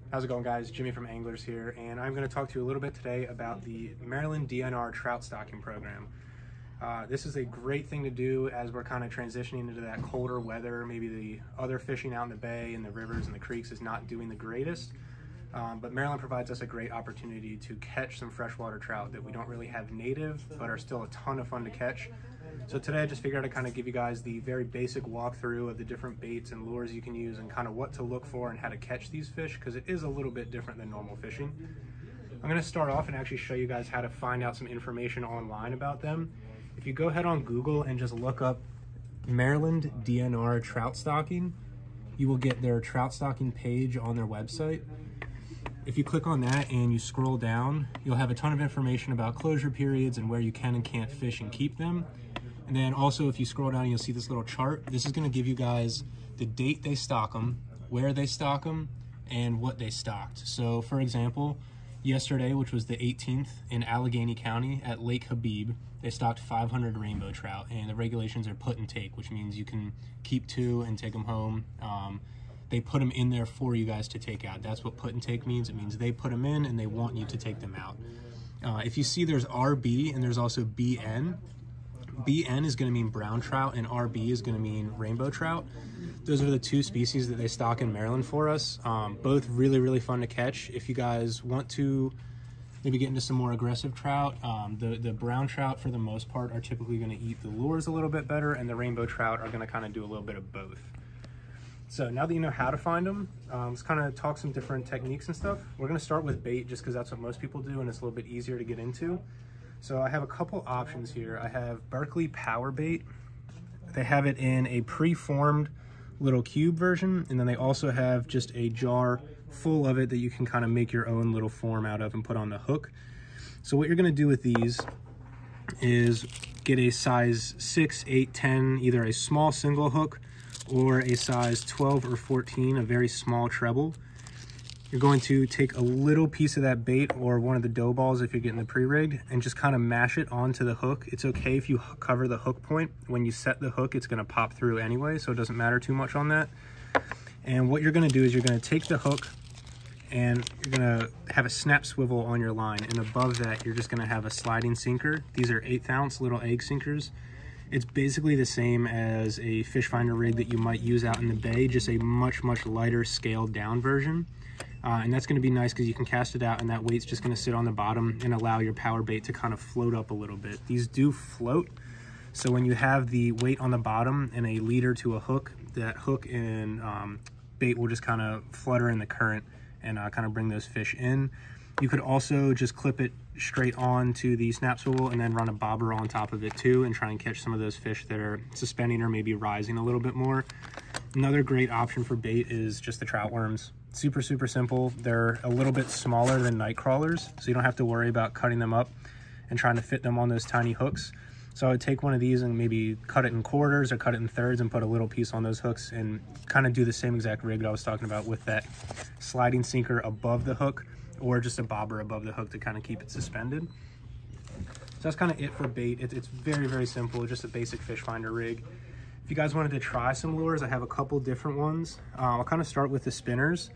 How's it going, guys? Jimmy from Anglers here, and I'm going to talk to you a little bit today about the Maryland DNR trout stocking program. This is a great thing to do as we're kind of transitioning into that colder weather. Maybe the other fishing out in the bay and the rivers and the creeks is not doing the greatest, but Maryland provides us a great opportunity to catch some freshwater trout that we don't really have native, but are still a ton of fun to catch. So today I just figured I'd kind of give you guys the very basic walkthrough of the different baits and lures you can use and kind of what to look for and how to catch these fish, because it is a little bit different than normal fishing. I'm going to start off and actually show you guys how to find out some information online about them. If you go ahead on Google and just look up Maryland DNR trout stocking, you will get their trout stocking page on their website. If you click on that and you scroll down, you'll have a ton of information about closure periods and where you can and can't fish and keep them. And then also, if you scroll down, you'll see this little chart. This is gonna give you guys the date they stock them, where they stock them, and what they stocked. So for example, yesterday, which was the 18th, in Allegheny County at Lake Habib, they stocked 500 rainbow trout, and the regulations are put and take, which means you can keep 2 and take them home. They put them in there for you guys to take out. That's what put and take means. It means they put them in and they want you to take them out. If you see, there's RB and there's also BN. BN is going to mean brown trout and RB is going to mean rainbow trout. Those are the 2 species that they stock in Maryland for us. Both really fun to catch. If you guys want to maybe get into some more aggressive trout, the brown trout for the most part are typically going to eat the lures a little bit better, and the rainbow trout are going to kind of do a little bit of both. So now that you know how to find them, let's kind of talk some different techniques and stuff. We're going to start with bait just because that's what most people do and it's a little bit easier to get into. So I have a couple options here. I have Berkeley Power Bait. They have it in a pre-formed little cube version, and then they also have just a jar full of it that you can kind of make your own little form out of and put on the hook. So what you're going to do with these is get a size 6, 8, 10, either a small single hook or a size 12 or 14, a very small treble. You're going to take a little piece of that bait or one of the dough balls if you're getting the pre-rigged and just kind of mash it onto the hook. It's okay if you cover the hook point. When you set the hook, it's going to pop through anyway, so it doesn't matter too much on that. And what you're going to do is you're going to take the hook and you're going to have a snap swivel on your line, and above that you're just going to have a sliding sinker. These are 1/8 ounce little egg sinkers. It's basically the same as a fish finder rig that you might use out in the bay, just a much lighter scaled down version. And that's going to be nice because you can cast it out and that weight's just going to sit on the bottom and allow your power bait to kind of float up a little bit. These do float, so when you have the weight on the bottom and a leader to a hook, that hook and bait will just kind of flutter in the current and kind of bring those fish in. You could also just clip it straight on to the snap swivel and then run a bobber on top of it too and try and catch some of those fish that are suspending or maybe rising a little bit more. Another great option for bait is just the trout worms. Super simple. They're a little bit smaller than night crawlers, so you don't have to worry about cutting them up and trying to fit them on those tiny hooks. So I would take one of these and maybe cut it in quarters or cut it in thirds and put a little piece on those hooks and kind of do the same exact rig that I was talking about with that sliding sinker above the hook or just a bobber above the hook to kind of keep it suspended. So that's kind of it for bait. It's very simple, just a basic fish finder rig. If you guys wanted to try some lures, I have a couple different ones. I'll kind of start with the spinners.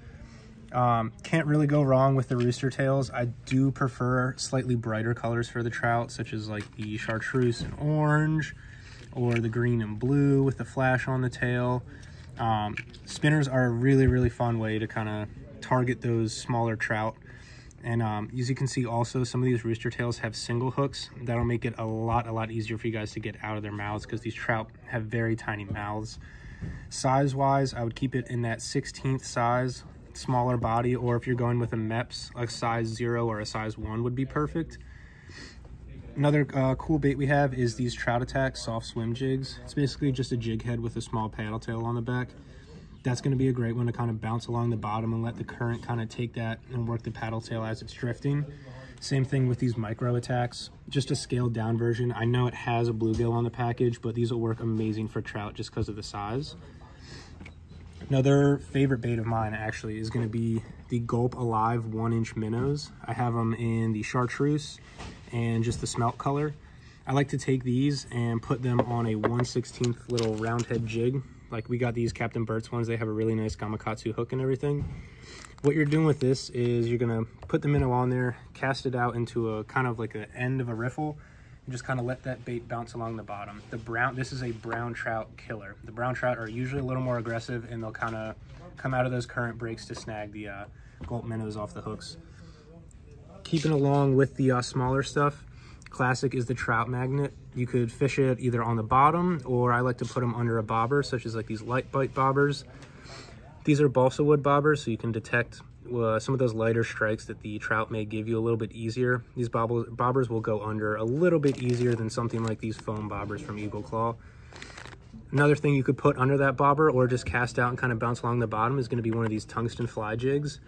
Can't really go wrong with the rooster tails. I do prefer slightly brighter colors for the trout, such as like the chartreuse and orange or the green and blue with the flash on the tail. Spinners are a really fun way to kind of target those smaller trout. And as you can see also, some of these rooster tails have single hooks. That'll make it a lot easier for you guys to get out of their mouths because these trout have very tiny mouths. Size wise, I would keep it in that 1/16 size, smaller body, or if you're going with a MEPS, a size 0 or a size 1 would be perfect. Another cool bait we have is these Trout Attack soft swim jigs. It's basically just a jig head with a small paddle tail on the back. That's going to be a great one to kind of bounce along the bottom and let the current kind of take that and work the paddle tail as it's drifting. Same thing with these micro attacks, just a scaled down version. I know it has a bluegill on the package, but these will work amazing for trout just because of the size. Another favorite bait of mine actually is going to be the Gulp Alive 1-inch minnows. I have them in the chartreuse and just the smelt color. I like to take these and put them on a 1/16 little round head jig. Like we got these Captain Bert's ones. They have a really nice gamakatsu hook and everything. What you're doing with this is you're gonna put the minnow on there, cast it out into a kind of like an end of a riffle, and just kind of let that bait bounce along the bottom. This is a brown trout killer. The brown trout are usually a little more aggressive, and they'll kind of come out of those current breaks to snag the Gulp minnows off the hooks. Keeping along with the smaller stuff, classic is the Trout Magnet. You could fish it either on the bottom, or I like to put them under a bobber, such as like these light bite bobbers. These are balsa wood bobbers, so you can detect some of those lighter strikes that the trout may give you a little bit easier. These bobbers will go under a little bit easier than something like these foam bobbers from Eagle Claw. Another thing you could put under that bobber or just cast out and kind of bounce along the bottom is going to be one of these Tungsten Fly Jigs.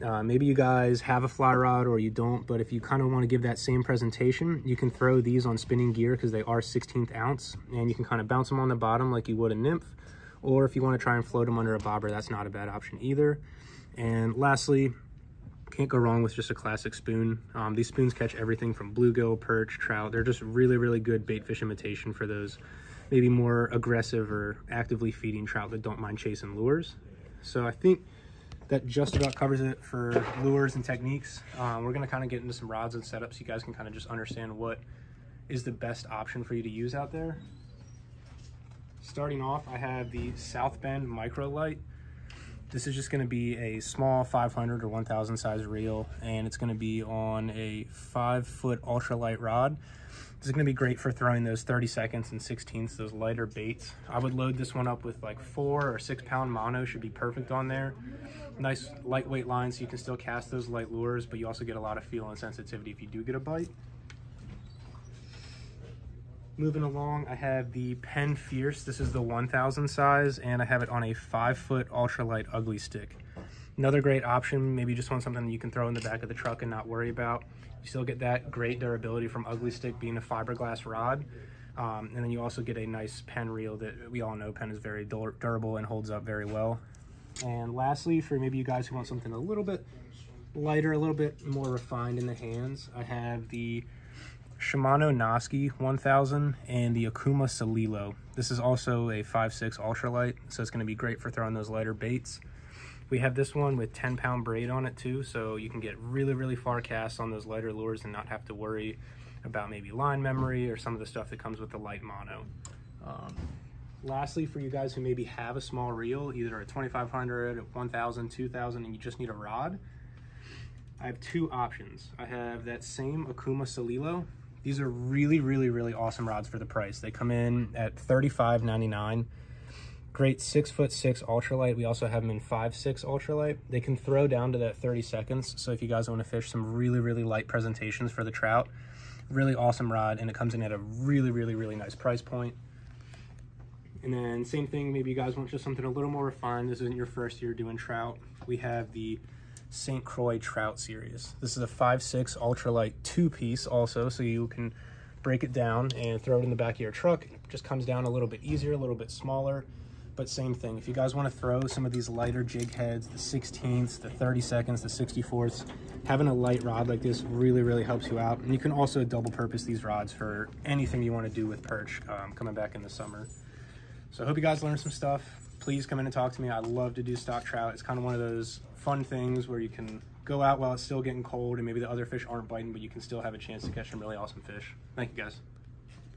Maybe you guys have a fly rod or you don't, but if you kind of want to give that same presentation, you can throw these on spinning gear because they are 16th ounce, and you can kind of bounce them on the bottom like you would a nymph. Or if you want to try and float them under a bobber, that's not a bad option either. And lastly, can't go wrong with just a classic spoon. These spoons catch everything from bluegill, perch, trout. They're just really, really good bait fish imitation for those maybe more aggressive or actively feeding trout that don't mind chasing lures. So I think that just about covers it for lures and techniques. We're going to kind of get into some rods and setups so you guys can kind of just understand what is the best option for you to use out there. Starting off, I have the South Bend Micro Light. This is just going to be a small 500 or 1000 size reel, and it's going to be on a 5-foot ultralight rod. This is going to be great for throwing those 32nds and 16ths, those lighter baits. I would load this one up with like 4 or 6 pound mono, should be perfect on there. Nice lightweight line so you can still cast those light lures, but you also get a lot of feel and sensitivity if you do get a bite. Moving along, I have the Penn Fierce. This is the 1000 size, and I have it on a 5-foot ultralight ugly stick. Another great option, maybe you just want something you can throw in the back of the truck and not worry about. You still get that great durability from ugly stick being a fiberglass rod. And then you also get a nice Penn reel that we all know Penn is very durable and holds up very well. And lastly, for maybe you guys who want something a little bit lighter, a little bit more refined in the hands, I have the Shimano Noski 1000 and the Okuma Salilo. This is also a 5.6 ultralight, so it's going to be great for throwing those lighter baits. We have this one with 10-pound braid on it too, so you can get really, really far casts on those lighter lures and not have to worry about maybe line memory or some of the stuff that comes with the light mono. Lastly, for you guys who maybe have a small reel, either a 2500, 1000, 2000, and you just need a rod, I have 2 options. I have that same Okuma Salilo. These are really, really, really awesome rods for the price. They come in at $35.99. Great 6'6" ultralight. We also have them in 5.6 ultralight. They can throw down to that 30 seconds. So if you guys want to fish some really, really light presentations for the trout, really awesome rod, and it comes in at a really, really, really nice price point. And then same thing, maybe you guys want just something a little more refined. This isn't your first year doing trout. We have the St. Croix Trout series. This is a 5.6 ultralight 2-piece also, so you can break it down and throw it in the back of your truck. It just comes down a little bit easier, a little bit smaller, but same thing. If you guys want to throw some of these lighter jig heads, the 16ths, the 32nds, the 64ths, having a light rod like this really, really helps you out. And you can also double purpose these rods for anything you want to do with perch coming back in the summer. So I hope you guys learned some stuff. Please come in and talk to me. I love to do stock trout. It's kind of one of those fun things where you can go out while it's still getting cold and maybe the other fish aren't biting, but you can still have a chance to catch some really awesome fish. Thank you guys.